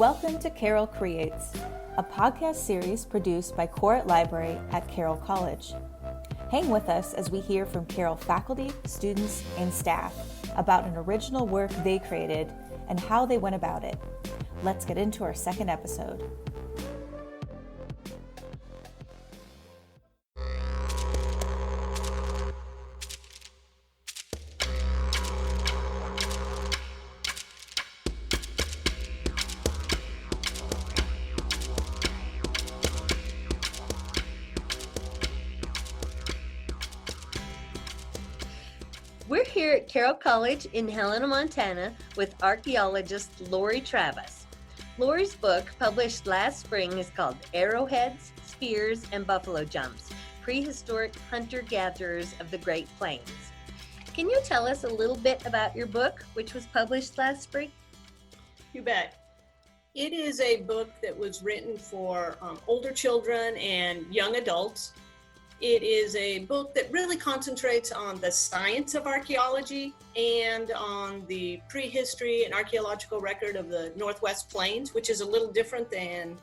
Welcome to Carroll Creates, a podcast series produced by Karr Library at Carroll College. Hang with us as we hear from Carroll faculty, students, and staff about an original work they created and how they went about it. Let's get into our second episode. We're here at Carroll College in Helena, Montana with archaeologist Lauri Travis. Lauri's book, published last spring, is called Arrowheads, Spears, and Buffalo Jumps, Prehistoric Hunter-Gatherers of the Great Plains. Can you tell us a little bit about your book, which was published last spring? You bet. It is a book that was written for older children and young adults. It is a book that really concentrates on the science of archaeology and on the prehistory and archaeological record of the Northwest Plains, which is a little different than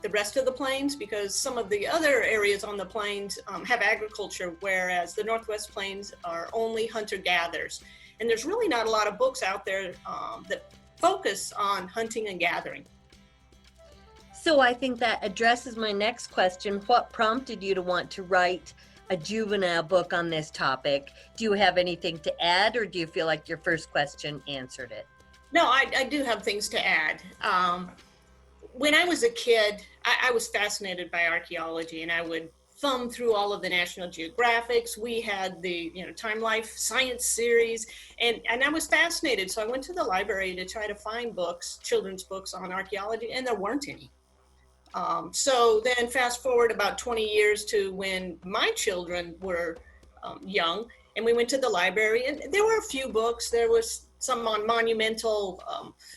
the rest of the plains because some of the other areas on the plains have agriculture, whereas the Northwest Plains are only hunter-gatherers. And there's really not a lot of books out there that focus on hunting and gathering. So I think that addresses my next question. What prompted you to want to write a juvenile book on this topic? Do you have anything to add, or do you feel like your first question answered it? No, I do have things to add. When I was a kid, I was fascinated by archaeology, and I would thumb through all of the National Geographics. We had the Time Life Science series, and I was fascinated. So I went to the library to try to find books, children's books on archaeology, and there weren't any. So then fast forward about 20 years to when my children were young, and we went to the library, and there were a few books. There was some on monumental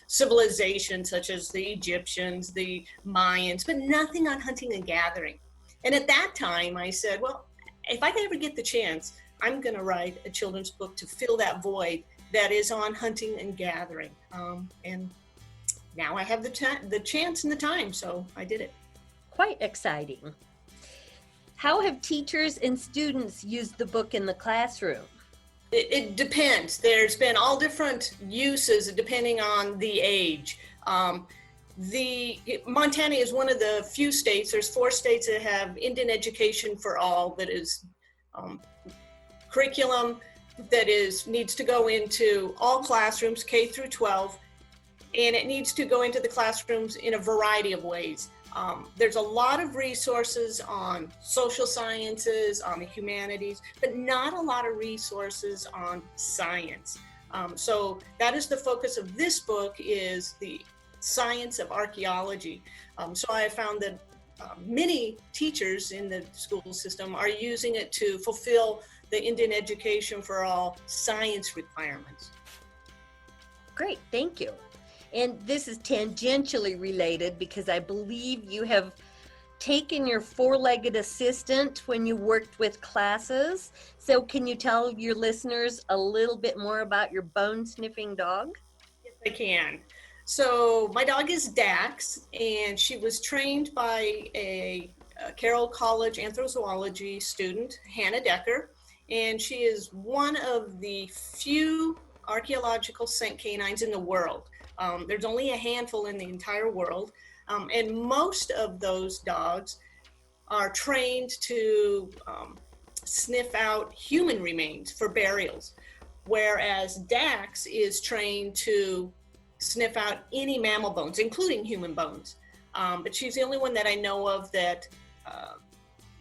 civilizations such as the Egyptians, the Mayans, but nothing on hunting and gathering. And at that time I said, well, if I ever get the chance, I'm going to write a children's book to fill that void that is on hunting and gathering. And now I have the chance and the time, so I did it. Quite exciting. How have teachers and students used the book in the classroom? It depends. There's been all different uses depending on the age. Montana is one of the few states, there's 4 states that have Indian education for all, that is curriculum that needs to go into all classrooms, K through 12, and it needs to go into the classrooms in a variety of ways. There's a lot of resources on social sciences, on the humanities, but not a lot of resources on science. So that is the focus of this book, is the science of archaeology. So I found that many teachers in the school system are using it to fulfill the Indian education for all science requirements. Great, thank you. And this is tangentially related because I believe you have taken your 4-legged assistant when you worked with classes. So can you tell your listeners a little bit more about your bone-sniffing dog? Yes, I can. So my dog is Dax, and she was trained by a Carroll College anthropology student, Hannah Decker, and she is one of the few archaeological scent canines in the world. There's only a handful in the entire world, and most of those dogs are trained to sniff out human remains for burials, whereas Dax is trained to sniff out any mammal bones, including human bones. But she's the only one that I know of that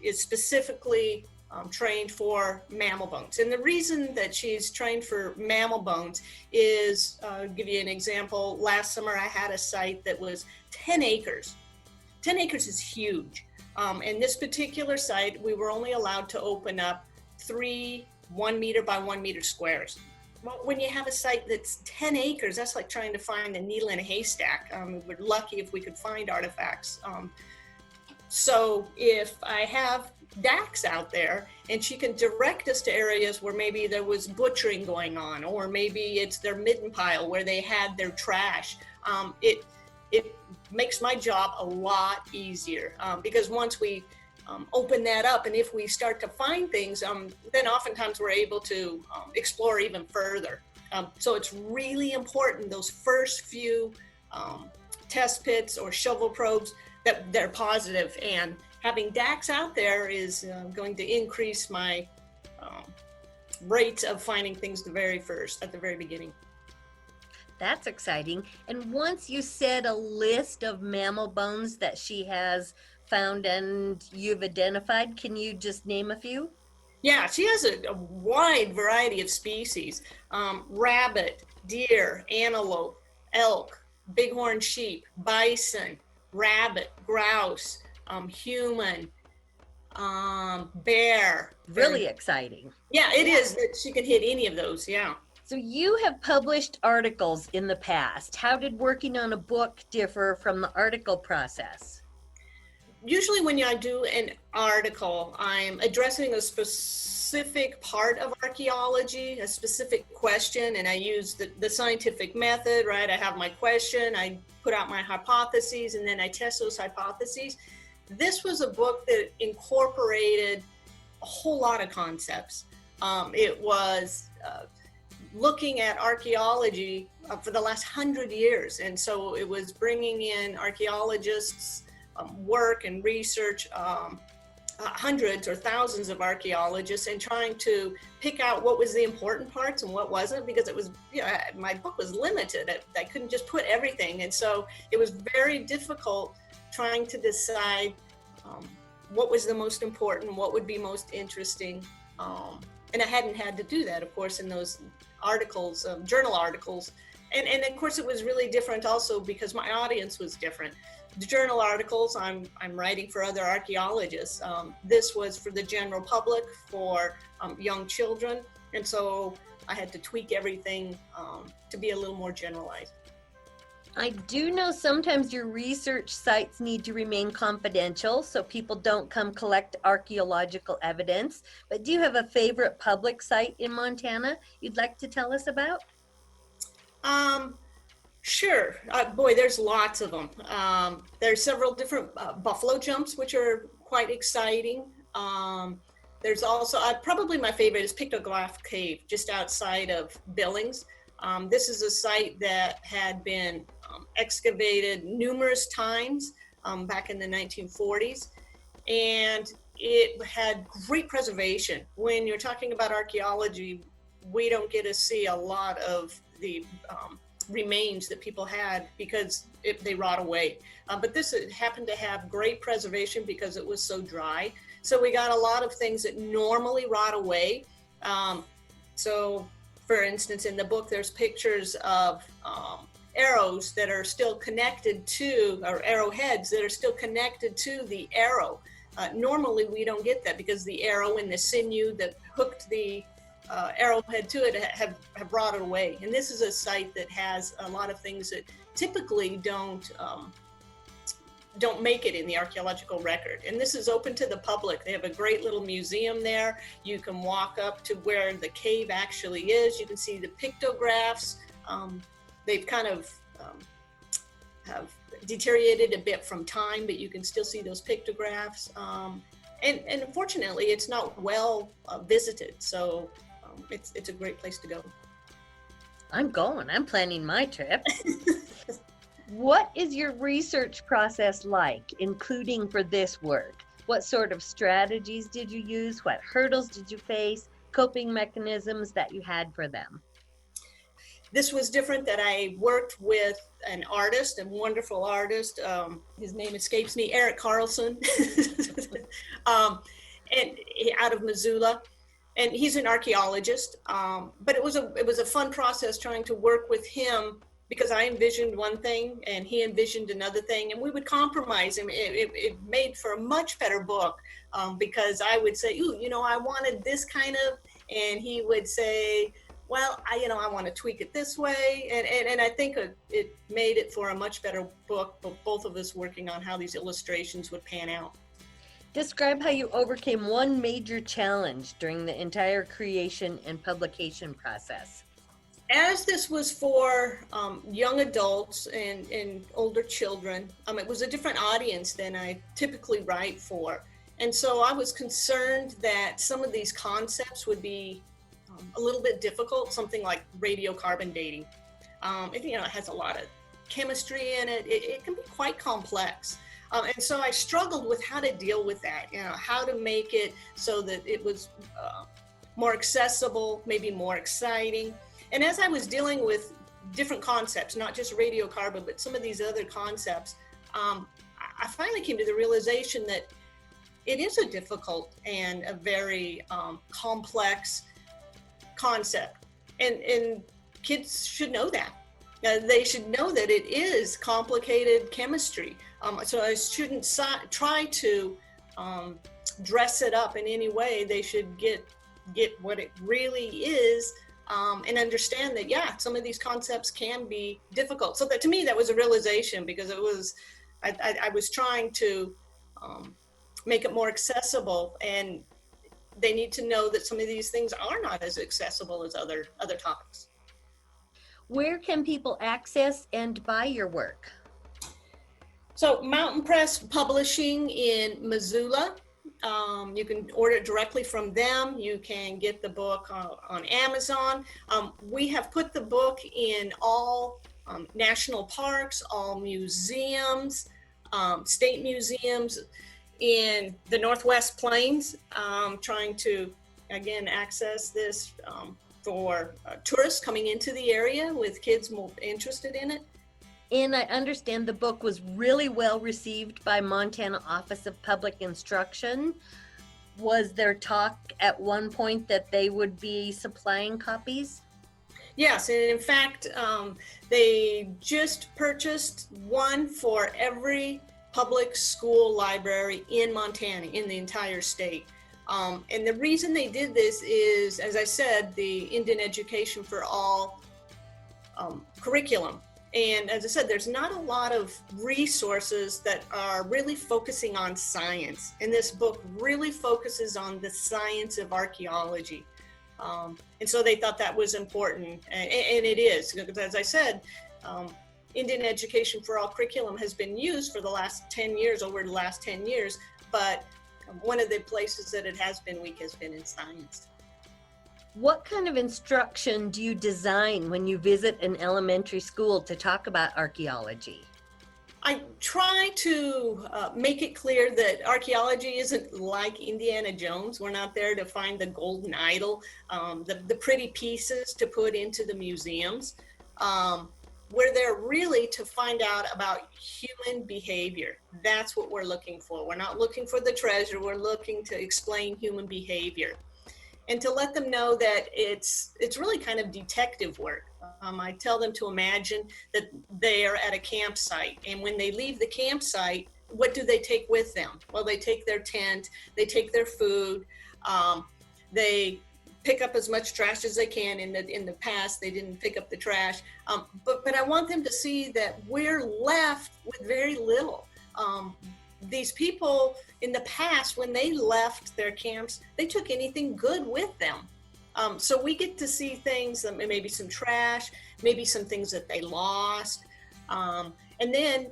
is specifically trained for mammal bones. And the reason that she's trained for mammal bones is, I'll give you an example. Last summer I had a site that was 10 acres. 10 acres is huge. And this particular site, we were only allowed to open up 3 1 meter by 1 meter squares. Well, when you have a site that's 10 acres, that's like trying to find a needle in a haystack. We're lucky if we could find artifacts. So if I have Dax out there and she can direct us to areas where maybe there was butchering going on, or maybe it's their midden pile where they had their trash, it makes my job a lot easier, because once we open that up, and if we start to find things, then oftentimes we're able to explore even further. So it's really important, those first few test pits or shovel probes, that they're positive, and having DACs out there is going to increase my rates of finding things at the very beginning. That's exciting. And once you said a list of mammal bones that she has found and you've identified, can you just name a few? Yeah, she has a wide variety of species: rabbit, deer, antelope, elk, bighorn sheep, bison, rabbit, grouse, human, bear. Really exciting. Yeah, it is that she can hit any of those. Yeah. So you have published articles in the past. How did working on a book differ from the article process? Usually when I do an article, I'm addressing a specific part of archaeology, a specific question, and I use the scientific method, right? I have my question, I put out my hypotheses, and then I test those hypotheses. This was a book that incorporated a whole lot of concepts. It was looking at archaeology for the last 100 years. And so it was bringing in archaeologists' work and research, hundreds or thousands of archaeologists, and trying to pick out what was the important parts and what wasn't, because it was, my book was limited. I couldn't just put everything. And so it was very difficult trying to decide what was the most important, what would be most interesting. And I hadn't had to do that, of course, in those articles, journal articles. And of course, it was really different also because my audience was different. The journal articles, I'm writing for other archaeologists. This was for the general public, for young children. And so I had to tweak everything to be a little more generalized. I do know sometimes your research sites need to remain confidential so people don't come collect archaeological evidence, but do you have a favorite public site in Montana you'd like to tell us about? Sure. Boy, there's lots of them. There's several different buffalo jumps, which are quite exciting. There's also, probably my favorite is Pictograph Cave, just outside of Billings. This is a site that had been excavated numerous times back in the 1940s, and it had great preservation. When you're talking about archaeology, we don't get to see a lot of the remains that people had because they rot away. But this happened to have great preservation because it was so dry. So we got a lot of things that normally rot away. So for instance, in the book, there's pictures of arrows that are still connected to, or arrowheads that are still connected to the arrow. Normally we don't get that because the arrow and the sinew that hooked the arrowhead to it have rotted away. And this is a site that has a lot of things that typically don't make it in the archaeological record. And this is open to the public. They have a great little museum there. You can walk up to where the cave actually is. You can see the pictographs. They've kind of have deteriorated a bit from time, but you can still see those pictographs. And unfortunately, it's not well visited. So it's a great place to go. I'm going. I'm planning my trip. What is your research process like, including for this work? What sort of strategies did you use? What hurdles did you face? Coping mechanisms that you had for them? This was different that I worked with an artist, a wonderful artist. His name escapes me, Eric Carlson, and out of Missoula. And he's an archaeologist. But it was a fun process trying to work with him because I envisioned one thing and he envisioned another thing, and we would compromise. And it made for a much better book because I would say, ooh, I wanted this kind of, and he would say, well, I want to tweak it this way. And I think it made it for a much better book, both of us working on how these illustrations would pan out. Describe how you overcame one major challenge during the entire creation and publication process. As this was for young adults and older children, it was a different audience than I typically write for. And so I was concerned that some of these concepts would be a little bit difficult, something like radiocarbon dating. It has a lot of chemistry in it. It can be quite complex. And so I struggled with how to deal with that, how to make it so that it was more accessible, maybe more exciting. And as I was dealing with different concepts, not just radiocarbon, but some of these other concepts, I finally came to the realization that it is a difficult and a very complex concept. And kids should know that. They should know that it is complicated chemistry. So I shouldn't try to dress it up in any way. They should get what it really is. And understand that, yeah, some of these concepts can be difficult. So that to me, that was a realization, because I was trying to make it more accessible, and they need to know that some of these things are not as accessible as other topics. Where can people access and buy your work? So Mountain Press Publishing in Missoula. You can order it directly from them. You can get the book on Amazon. We have put the book in all national parks, all museums, state museums in the Northwest Plains, trying to, again, access this for tourists coming into the area with kids more interested in it. And I understand the book was really well received by Montana Office of Public Instruction. Was there talk at one point that they would be supplying copies? Yes, and in fact, they just purchased one for every public school library in Montana, in the entire state. And the reason they did this is, as I said, the Indian Education for All curriculum. And as I said, there's not a lot of resources that are really focusing on science. And this book really focuses on the science of archaeology. And so they thought that was important, and it is. Because as I said, Indian Education for All curriculum has been used for the last 10 years, over the last 10 years, but one of the places that it has been weak has been in science. What kind of instruction do you design when you visit an elementary school to talk about archaeology? I try to make it clear that archaeology isn't like Indiana Jones. We're not there to find the golden idol, the pretty pieces to put into the museums. We're there really to find out about human behavior. That's what we're looking for. We're not looking for the treasure. We're looking to explain human behavior. And to let them know that it's really kind of detective work. I tell them to imagine that they are at a campsite, and when they leave the campsite, what do they take with them? Well, they take their tent, they take their food, they pick up as much trash as they can. In the past, they didn't pick up the trash, but I want them to see that we're left with very little. These people in the past, when they left their camps, they took anything good with them. So we get to see things, maybe some trash, maybe some things that they lost. And then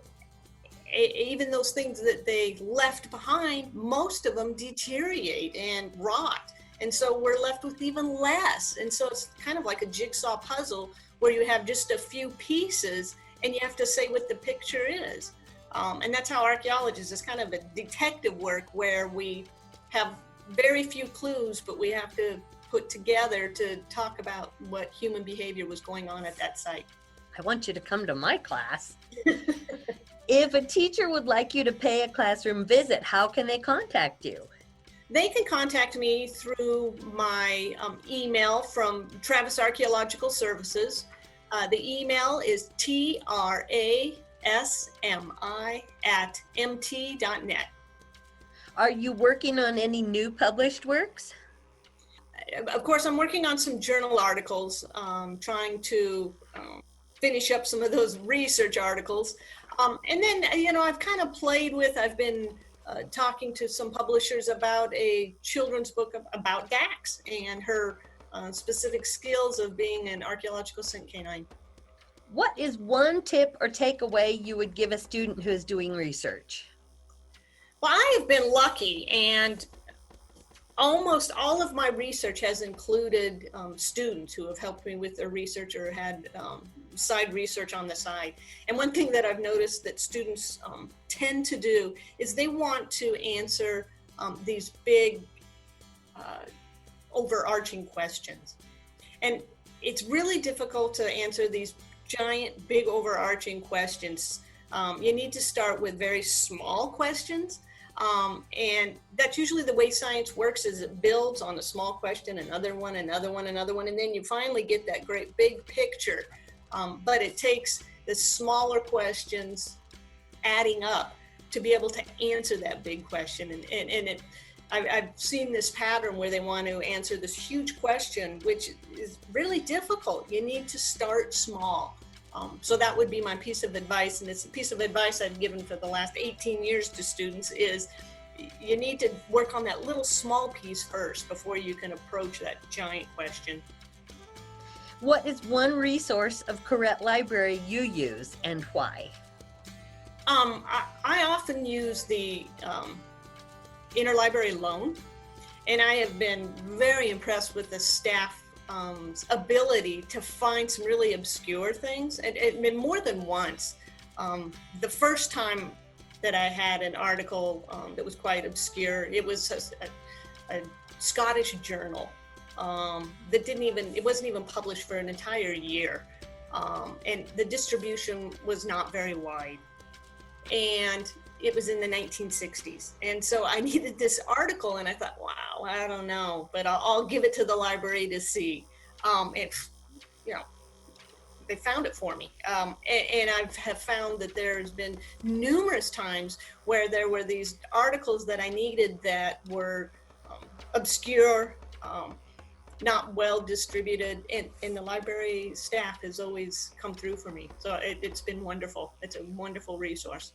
even those things that they left behind, most of them deteriorate and rot. And so we're left with even less. And so it's kind of like a jigsaw puzzle where you have just a few pieces and you have to say what the picture is. And that's how archaeology is. It's kind of a detective work where we have very few clues, but we have to put together to talk about what human behavior was going on at that site. I want you to come to my class. If a teacher would like you to pay a classroom visit, how can they contact you? They can contact me through my email from Travis Archaeological Services. The email is trasmi@mt.net. Are you working on any new published works? Of course, I'm working on some journal articles, trying to finish up some of those research articles. And then, I've kind of I've been talking to some publishers about a children's book about Dax and her specific skills of being an archaeological scent canine. What is one tip or takeaway you would give a student who is doing research? Well, I have been lucky, and almost all of my research has included students who have helped me with their research or had side research on the side. And one thing that I've noticed that students tend to do is they want to answer these big overarching questions. And it's really difficult to answer these giant, big overarching questions. You need to start with very small questions. And that's usually the way science works, is it builds on a small question, another one, and then you finally get that great big picture. But it takes the smaller questions adding up to be able to answer that big question. And I've seen this pattern where they want to answer this huge question, which is really difficult. You need to start small. So that would be my piece of advice, and it's a piece of advice I've given for the last 18 years to students, is you need to work on that little small piece first before you can approach that giant question. What is one resource of Karr Library you use and why? I often use the interlibrary loan, and I have been very impressed with the staff ability to find some really obscure things, and more than once. The first time that I had an article that was quite obscure, it was a Scottish journal that it wasn't even published for an entire year, and the distribution was not very wide, and it was in the 1960s. And so I needed this article, and I thought, wow, I don't know, but I'll give it to the library to see. They found it for me. And I have found that there's been numerous times where there were these articles that I needed that were obscure, not well distributed, and the library staff has always come through for me. So it's been wonderful. It's a wonderful resource.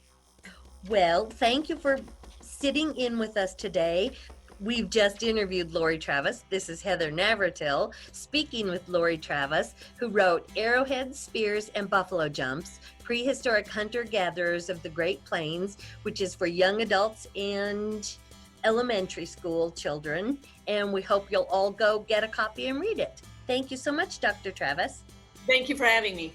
Well, thank you for sitting in with us today. We've just interviewed Lauri Travis. This is Heather Navratil speaking with Lauri Travis, who wrote Arrowheads, Spears, and Buffalo Jumps, Prehistoric Hunter-Gatherers of the Great Plains, which is for young adults and elementary school children. And we hope you'll all go get a copy and read it. Thank you so much, Dr. Travis. Thank you for having me.